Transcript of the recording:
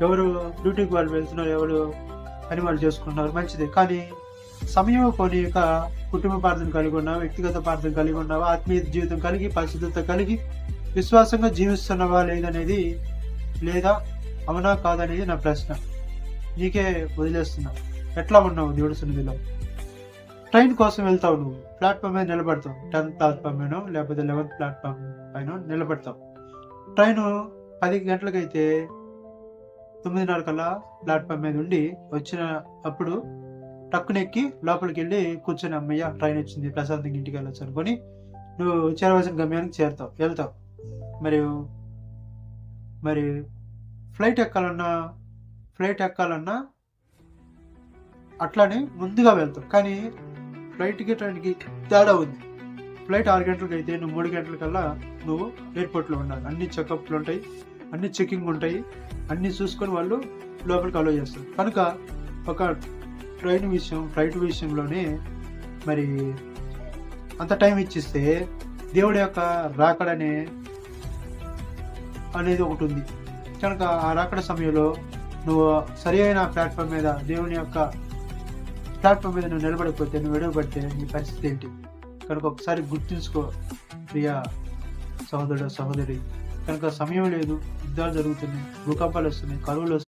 ఎవరు డ్యూటీకి వాళ్ళు వెళ్తున్నారు, ఎవరు పని వాళ్ళు చేసుకుంటున్నారు, మంచిది. కానీ సమయం పోనీక కుటుంబ ప్రార్థన కలిగి ఉన్నావా, వ్యక్తిగత ప్రార్థన కలిగి ఉన్నావా, ఆత్మీయ జీవితం కలిగి, పరిశుద్ధత కలిగి విశ్వాసంగా జీవిస్తున్నావా లేదనేది, లేదా అవునా కాదనేది నా ప్రశ్న. నీకే వదిలేస్తున్నా. ఎట్లా ఉన్నావు దేవుడి సన్నిధిలో? ట్రైన్ కోసం వెళ్తావు, నువ్వు ప్లాట్ఫామ్ మీద నిలబడతావు, 10th ప్లాట్ఫామ్ అయినో లేకపోతే 11th ప్లాట్ఫామ్ పైన నిలబడతావు. ట్రైను 10 గంటలకైతే 9:30 కల్లా ప్లాట్ఫామ్ మీద ఉండి వచ్చిన అప్పుడు టక్కునెక్కి లోపలికి వెళ్ళి కూర్చొని అమ్మయ్య ట్రైన్ వచ్చింది, ప్రశాంతంగా ఇంటికి వెళ్ళొచ్చు అనుకొని నువ్వు చేరవలసిన గమ్యానికి వెళ్తావు. మరి ఫ్లైట్ ఎక్కాలన్నా అట్లానే ముందుగా వెళ్తావు. కానీ ఫ్లైట్కి ట్రైన్కి తేడా ఉంది. ఫ్లైట్ 6 గంటలకు అయితే నువ్వు 3 గంటలకల్లా నువ్వు ఎయిర్పోర్ట్లో ఉండాలి. అన్ని చెకప్లు ఉంటాయి, అన్ని చెకింగ్ ఉంటాయి, అన్ని చూసుకొని వాళ్ళు లోపలికి అలో చేస్తారు. కనుక ఒక ఫ్లైట్ విషయంలోనే మరి అంత టైం ఇచ్చిస్తే దేవుడి యొక్క రాకడనే అనేది ఒకటి ఉంది. కనుక ఆ రాకడ సమయంలో నువ్వు సరి అయిన ప్లాట్ఫామ్ మీద, దేవుని యొక్క ప్లాట్ఫామ్ మీద నువ్వు నిలబడిపోతే, నువ్వు విడవబడితే నీ పరిస్థితి ఏంటి? కనుక ఒకసారి గుర్తుంచుకో ప్రియా సహోదరుడు, సహోదరి. కనుక సమయం లేదు, యుద్ధాలు జరుగుతున్నాయి, భూకంపాలు వస్తున్నాయి, కరువులు